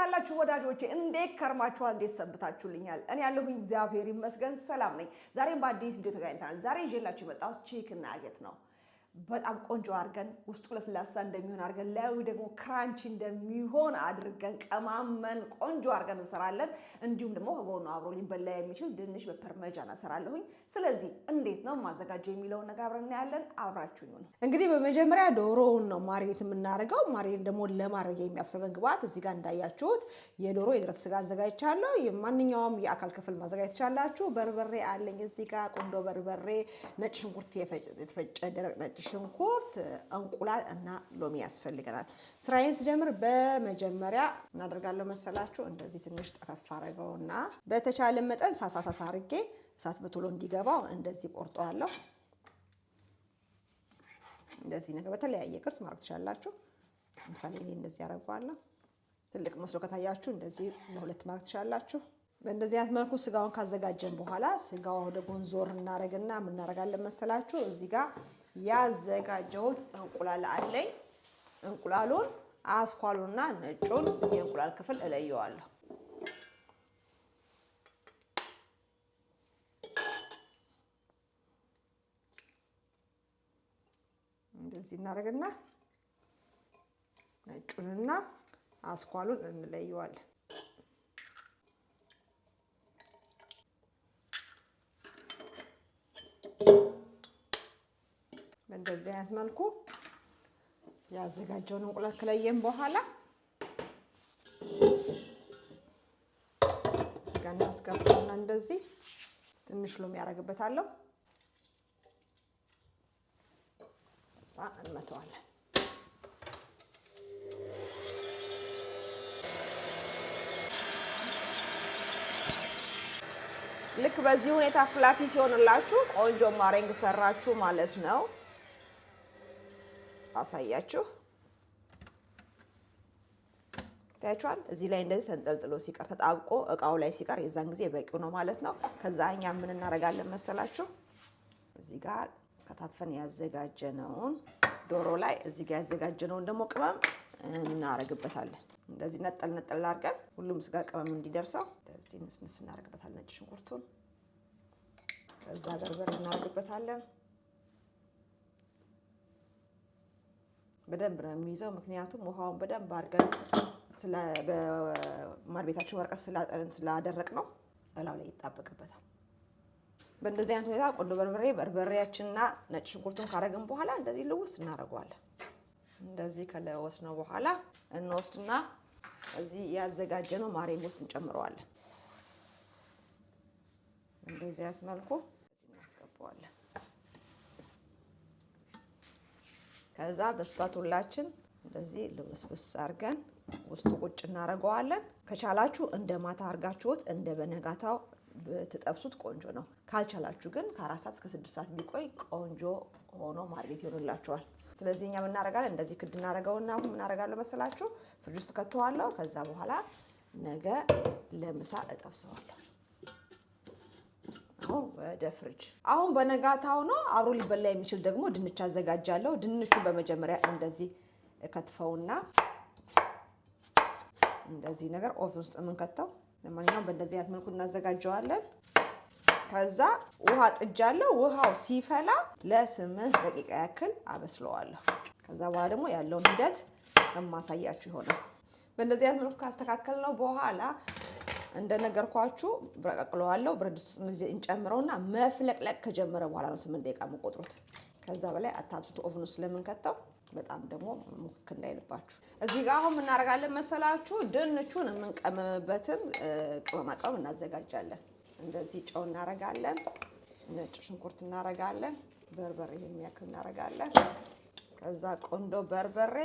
እንደምናላችሁ ወዳጆቼ እንዴት ከርማችኋል? እንዴት ሰንብታችሁልኛል? እኔ ያለሁኝ እግዚአብሔር ይመስገን ሰላም ነኝ። ዛሬም በአዲስ ቪዲዮ ተገናኝተናል። ዛሬ ይዤላችሁ የመጣሁት ቺክን ናጌት ነው። በጣም ቆንጆ አድርገን ውስጡ ለስላሳ እንደሚሆን አድርገን ላዩ ደግሞ ክራንቺ እንደሚሆን አድርገን ቀማመን ቆንጆ አድርገን እንሰራለን። እንዲሁም ደግሞ ከጎኑ አብሮ ሊበላ የሚችል ድንች በፐርሜጃን እሰራለሁኝ። ስለዚህ እንዴት ነው ማዘጋጀው የሚለውን ነገር አብረን እናያለን። አብራችሁኝ ነው። እንግዲህ በመጀመሪያ ዶሮውን ነው ማሪኔት የምናደርገው። ማሪኔት ደግሞ ለማድረግ የሚያስፈልገን ግብአት እዚህ ጋር እንዳያችሁት የዶሮ የደረት ስጋ አዘጋጅቻለሁ። የማንኛውም የአካል ክፍል ማዘጋጀት ትችላላችሁ። በርበሬ አለኝ እዚህ ጋር ቆንጆ በርበሬ፣ ነጭ ሽንኩርት የተፈጨ ደረቅ ነጭ ሽንኩርት፣ እንቁላል እና ሎሚ ያስፈልገናል። ስራዬን ስጀምር በመጀመሪያ እናደርጋለሁ መሰላችሁ እንደዚህ ትንሽ ጠፈፍ አድርገውና በተቻለ መጠን ሳሳሳሳ አድርጌ እሳት በቶሎ እንዲገባው እንደዚህ ቆርጠዋለሁ። እንደዚህ ነገር በተለያየ ቅርጽ ማድረግ ትችላላችሁ። ለምሳሌ እኔ እንደዚህ አደርገዋለሁ። ትልቅ መስሎ ከታያችሁ እንደዚህ ለሁለት ማድረግ ትችላላችሁ። በእንደዚህ አይነት መልኩ ስጋውን ካዘጋጀን በኋላ ስጋውን ወደ ጎን ዞር እናደርግና ምን እናደርጋለን መሰላችሁ እዚህ ጋር ያዘጋጀሁት እንቁላል አለኝ። እንቁላሉን አስኳሉና ነጩን የእንቁላል ክፍል እለየዋለሁ። እንደዚህ እናደርግና ነጩንና አስኳሉን እንለየዋለን። በእንደዚህ አይነት መልኩ ያዘጋጀውን እንቁላል ከለየን በኋላ እዚህ ጋር እናስገባውና እንደዚህ ትንሽ ሎሚ ያደርግበታለሁ። እዛ እንመተዋለን። ልክ በዚህ ሁኔታ ፍላፊ ሲሆንላችሁ ቆንጆ ማሬንግ ሰራችሁ ማለት ነው። አሳያችሁ ታያችኋል። እዚህ ላይ እንደዚህ ተንጠልጥሎ ሲቀር ተጣብቆ እቃው ላይ ሲቀር የዛን ጊዜ በቂው ነው ማለት ነው። ከዛ እኛ ምን እናደርጋለን መሰላችሁ እዚህ ጋር ከታትፈን ያዘጋጀነውን ዶሮ ላይ እዚህ ጋር ያዘጋጀነውን ደግሞ ቅመም እናደርግበታለን። እንደዚህ ነጠል ነጠል አድርገን ሁሉም ስጋ ቅመም እንዲደርሰው እንደዚህ ንስንስ እናደርግበታለን። ነጭ ሽንኩርቱን ከዛ በርበሬ እናደርግበታለን። በደንብ ነው የሚይዘው፣ ምክንያቱም ውሃውን በደንብ አድርገን በማር ቤታችን ወረቀት ስላደረቅ ነው እላው ላይ ይጣበቅበታል። በእንደዚህ አይነት ሁኔታ ቆንጆ በርበሬያችንና ነጭ ሽንኩርቱን ካረግን በኋላ እንደዚህ ልውስ እናደርገዋለን። እንደዚህ ከለወስነው በኋላ እንወስድና እዚህ ያዘጋጀነው ማሬን ውስጥ እንጨምረዋለን። እንደዚህ አይነት መልኩ እናስገባዋለን። ከዛ በስፓቱላችን እንደዚህ ልውስውስ አድርገን ውስጡ ቁጭ እናደርገዋለን። ከቻላችሁ እንደ ማታ አድርጋችሁት እንደ በነጋታው ብትጠብሱት ቆንጆ ነው። ካልቻላችሁ ግን ከ4 ሰዓት እስከ 6 ሰዓት ቢቆይ ቆንጆ ሆኖ ማርቤት ይሆንላችኋል። ስለዚህ እኛ ምን እናደርጋለን እንደዚህ ክድ እናደርገውና አሁን ምን አደርጋለሁ መሰላችሁ ፍሪጅ ውስጥ ከተዋለሁ። ከዛ በኋላ ነገ ለምሳ እጠብሰዋለሁ። አሁን ወደ ፍሪጅ አሁን በነጋታው ነው አብሮ ሊበላ የሚችል ደግሞ ድንች አዘጋጃለሁ። ድንቹን በመጀመሪያ እንደዚህ ከትፈውና እንደዚህ ነገር ኦቭን ውስጥ የምንከተው ለማንኛውም በእንደዚህ አይነት መልኩ እናዘጋጀዋለን። ከዛ ውሃ ጥጃለሁ። ውሃው ሲፈላ ለ8 ደቂቃ ያክል አበስለዋለሁ። ከዛ በኋላ ደግሞ ያለውን ሂደት የማሳያችሁ ይሆናል። በእንደዚህ አይነት መልኩ ካስተካከልነው በኋላ እንደነገርኳችሁ ብረቀቅለዋለሁ። ብረት ድስት ውስጥ እንጨምረውና መፍለቅለቅ ከጀመረ በኋላ ነው 8 ደቂቃ የምቆጥሩት። ከዛ በላይ አታብሱት ኦቭን ውስጥ ስለምንከተው በጣም ደግሞ ሙክክ እንዳይልባችሁ። እዚህ ጋር አሁን ምን እናደርጋለን መሰላችሁ ድንቹን የምንቀመምበትም ቅመማ ቅመም እናዘጋጃለን። እንደዚህ ጨው እናደርጋለን፣ ነጭ ሽንኩርት እናደርጋለን፣ በርበሬ የሚያክል እናደርጋለን። ከዛ ቆንጆ በርበሬ፣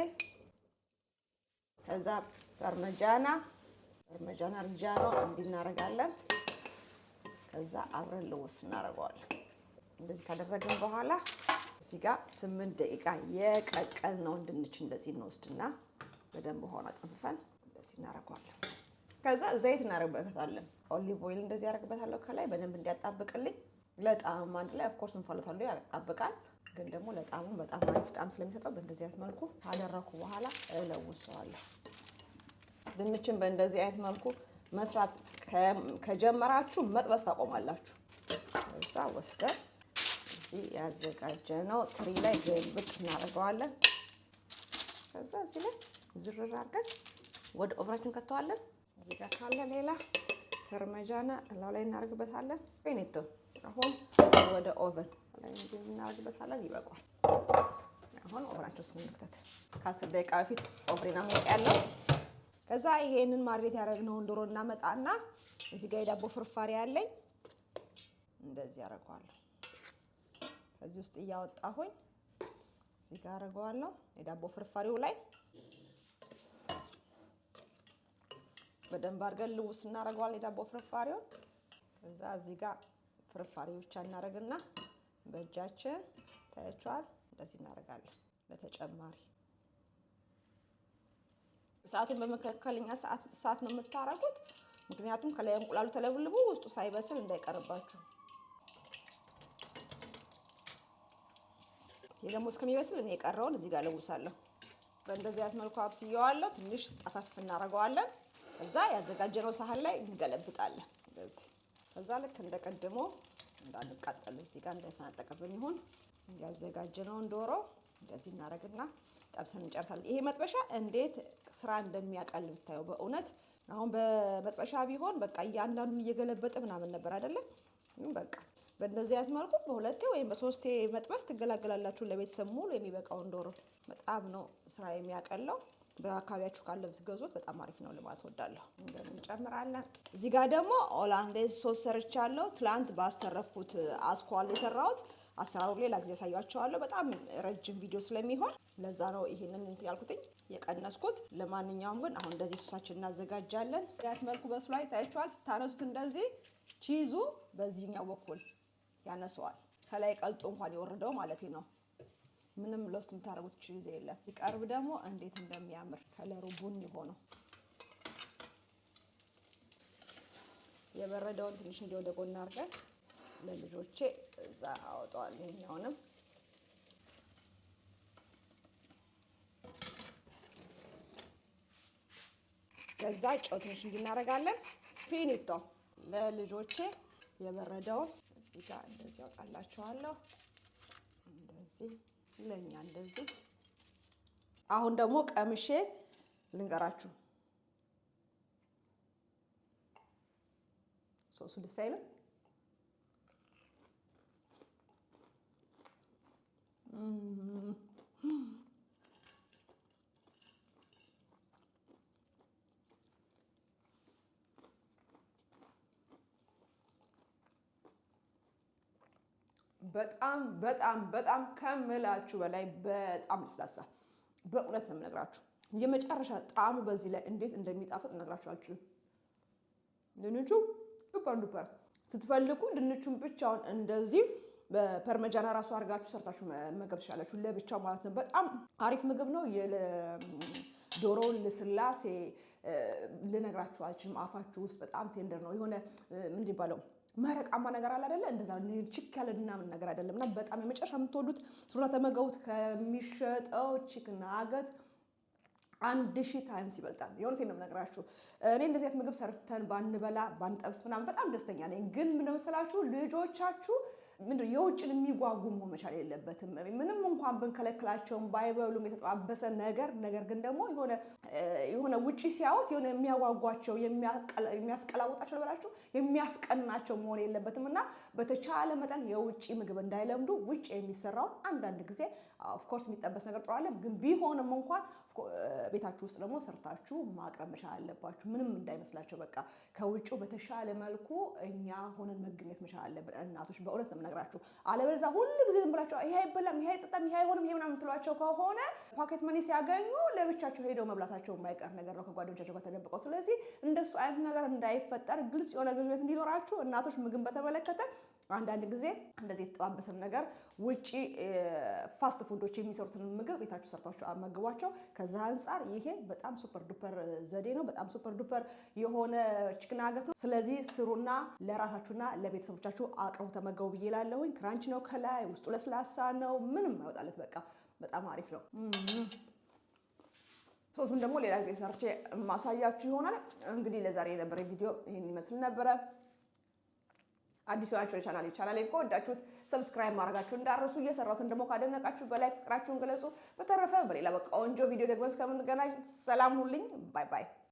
ከዛ ፓርሜጃና ሪጃኖ እንዲህ እናደርጋለን። ከዛ አብረን ልውስ እናደርገዋለን። እንደዚህ ካደረግን በኋላ እዚህ ጋር 8 ደቂቃ የቀቀልነውን ድንች እንደዚህ እንወስድና በደንብ ሆነ አጥንፈን እንደዚህ እናደርገዋለን። ከዛ ዘይት እናደርግበታለን። ኦሊቭ ኦይል እንደዚህ ያደርግበታለሁ ከላይ በደንብ እንዲያጣብቅልኝ። ለጣዕም አንድ ላይ ኦፍኮርስ እንፋሎታለሁ ያጣብቃል፣ ግን ደግሞ ለጣዕሙ በጣም አሪፍ ጣዕም ስለሚሰጠው በእንደዚህ አይነት መልኩ ካደረኩ በኋላ እለውሰዋለሁ። ድንችን በእንደዚህ አይነት መልኩ መስራት ከጀመራችሁ መጥበስ ታቆማላችሁ። ከዛ ወስደን እዚህ ያዘጋጀነው ትሪ ላይ ግልብጥ እናደርገዋለን። ከዛ እዚህ ላይ ዝርር አድርገን ወደ ኦቨናችን ከተዋለን። እዚህ ጋር ካለ ሌላ ፐርሜጃና እላው ላይ እናደርግበታለን። ፊኒቶ። አሁን ወደ ኦቨን ላይ እናደርግበታለን። ይበቃል። አሁን ኦቨናችን ውስጥ እንክተት። ከ10 ደቂቃ በፊት ኦቨን አሞቅ ያለው። ከዛ ይሄንን ማሪኔት ያደረግነውን ዶሮ እናመጣና እዚህ ጋር የዳቦ ፍርፋሪ ያለኝ እንደዚህ አደርገዋለሁ። ከዚህ ውስጥ እያወጣሁኝ እዚህ ጋር አደርገዋለሁ የዳቦ ፍርፋሪው ላይ በደንብ አድርገን ልውስ እናደርገዋለን የዳቦ ፍርፋሪውን። ከዛ እዚህ ጋር ፍርፋሪ ብቻ እናደርግና በእጃችን ታያችኋል እንደዚህ እናደርጋለን። ለተጨማሪ ሰዓቱን በመካከለኛ ሰዓት ነው የምታረጉት፣ ምክንያቱም ከላይ እንቁላሉ ተለብልቦ ውስጡ ሳይበስል እንዳይቀርባችሁ። ይሄ ደግሞ እስከሚበስል እኔ የቀረውን እዚህ ጋር ለውሳለሁ። በእንደዚህ አይነት መልኩ አብስየዋለሁ። ትንሽ ጠፈፍ እናደርገዋለን። ከዛ ያዘጋጀነው ሳህን ላይ እንገለብጣለን እንደዚህ። ከዛ ልክ እንደቀድሞ እንዳንቃጠል እዚህ ጋር እንዳይፈናጠቅብን ይሁን ያዘጋጀነውን ዶሮ እንደዚህ እናደርግና ጠብሰን እንጨርሳለን። ይሄ መጥበሻ እንዴት ስራ እንደሚያቀል ብታየው በእውነት። አሁን በመጥበሻ ቢሆን በቃ እያንዳንዱን እየገለበጠ ምናምን ነበር አይደለ? በቃ በእንደዚህ አይነት መልኩ በሁለቴ ወይም በሶስቴ መጥበስ ትገላገላላችሁ። ለቤተሰብ ሙሉ የሚበቃውን ዶሮ በጣም ነው ስራ የሚያቀለው። በአካባቢያችሁ ካለ ብትገዙት በጣም አሪፍ ነው ለማለት ወዳለሁ። እንጨምራለን። እዚህ ጋር ደግሞ ኦላንዴዝ ሶስ ሰርቻለሁ። ትላንት ባስተረፍኩት አስኳል የሰራሁት አሰራሩ ሌላ ጊዜ ያሳያችኋለሁ። በጣም ረጅም ቪዲዮ ስለሚሆን ለዛ ነው ይሄንን እንትን ያልኩትኝ የቀነስኩት። ለማንኛውም ግን አሁን እንደዚህ ሶሳችን እናዘጋጃለን። ያት መልኩ በስሏል ታያችኋል። ስታነሱት እንደዚህ ቺዙ በዚህኛው በኩል ያነሰዋል። ከላይ ቀልጦ እንኳን የወረደው ማለት ነው። ምንም ሎስት የምታደርጉት ቺዝ የለም። ሲቀርብ ደግሞ እንዴት እንደሚያምር ከለሩ ቡኒ ሆኖ የበረደውን ትንሽ እንዲህ ወደ ጎን አድርገን ለልጆቼ እዛ አወጣዋለሁ። ይሄኛውንም ከዛ ጨው ትንሽ እናደርጋለን። ፊኒቶ ለልጆቼ የበረደውን እዚህ ጋር እንደዚህ አወጣላችኋለሁ። እንደዚህ ለኛ እንደዚህ። አሁን ደግሞ ቀምሼ ልንገራችሁ። ሶሱ ደስ አይልም? በጣም በጣም በጣም ከምላችሁ በላይ በጣም ለስላሳ። በእውነት ነው የምነግራችሁ። የመጨረሻ ጣዕሙ በዚህ ላይ እንዴት እንደሚጣፍጥ እነግራችሁ አልችልም። ድንቹ ሱፐር ዱፐር። ስትፈልጉ ድንቹን ብቻውን እንደዚህ በፐርሜጃና ራሱ አድርጋችሁ ሰርታችሁ መመገብ ትችላላችሁ፣ ለብቻው ማለት ነው። በጣም አሪፍ ምግብ ነው። ዶሮውን ልስላሴ ልነግራችሁ አልችልም። አፋችሁ ውስጥ በጣም ቴንደር ነው። የሆነ ምን ይባለው መረቃማ ነገር አለ አይደለ? እንደዛ ቺክ ያለ ምናምን ነገር አይደለም። እና በጣም የመጨረሻ የምትወዱት ሱና ተመገቡት። ከሚሸጠው ቺክን ናገት 1000 ታይምስ ይበልጣል። የእውነቴን ነው የምነግራችሁ። እኔ እንደዚህ አይነት ምግብ ሰርተን ባንበላ ባንጠብስ ምናምን በጣም ደስተኛ ነኝ። ግን ምን መሰላችሁ ልጆቻችሁ ምንድነው የውጭን የሚጓጉ መሆን መቻል የለበትም። ምንም እንኳን ብንከለክላቸውም ባይበሉም የተጠባበሰ ነገር ግን ደግሞ የሆነ ውጪ ሲያዩት የሆነ የሚያጓጓቸው የሚያስቀላውጣቸው ልበላችሁ የሚያስቀናቸው መሆን የለበትም። እና በተቻለ መጠን የውጭ ምግብ እንዳይለምዱ ውጭ የሚሰራውን አንዳንድ ጊዜ ኦፍኮርስ የሚጠበስ ነገር ጥሩ አይደለም፣ ግን ቢሆንም እንኳን ቤታችሁ ውስጥ ደግሞ ሰርታችሁ ማቅረብ መቻል አለባችሁ። ምንም እንዳይመስላቸው በቃ ከውጭው በተሻለ መልኩ እኛ ሆነን መገኘት መቻል አለብን እናቶች። በእውነት ነው የምነግራችሁ። አለበለዚያ ሁሉ ጊዜ ዝም ብላችሁ ይሄ አይበላም፣ ይሄ አይጠጣም፣ ይሄ አይሆንም፣ ይሄ ምናምን ትሏቸው ከሆነ ፓኬት መኒ ሲያገኙ ለብቻቸው ሄደው መብላታቸው የማይቀር ነገር ነው ከጓደኞቻቸው ጋር ተደብቀው። ስለዚህ እንደሱ አይነት ነገር እንዳይፈጠር ግልጽ የሆነ ግንኙነት እንዲኖራችሁ እናቶች ምግብ በተመለከተ አንዳንድ ጊዜ እንደዚህ የተጠባበሰን ነገር ውጪ ፋስት ፉዶች የሚሰሩትን ምግብ ቤታችሁ ሰርታችሁ አመግቧቸው። ከዛ አንፃር ይሄ በጣም ሱፐር ዱፐር ዘዴ ነው። በጣም ሱፐር ዱፐር የሆነ ቺክን ናገት ነው። ስለዚህ ስሩና ለራሳችሁና ለቤተሰቦቻችሁ አቅርቡ፣ ተመገቡ ብዬ እላለሁኝ። ክራንች ነው ከላይ ውስጡ ለስላሳ ነው፣ ምንም አይወጣለት። በቃ በጣም አሪፍ ነው። ሶሱን ደግሞ ሌላ ጊዜ ሰርቼ ማሳያችሁ ይሆናል። እንግዲህ ለዛሬ የነበረኝ ቪዲዮ ይህን ይመስል ነበረ። አዲስ ሆናችሁ ቻናሌን ከወዳችሁት ሰብስክራይብ ማድረጋችሁ እንዳረሱ፣ እየሰራሁትን ደግሞ ካደነቃችሁ በላይ ፍቅራችሁን ገለጹ። በተረፈ በሌላ በቆንጆ ቪዲዮ ደግሞ እስከምንገናኝ ሰላም ሁኑልኝ። ባይ ባይ።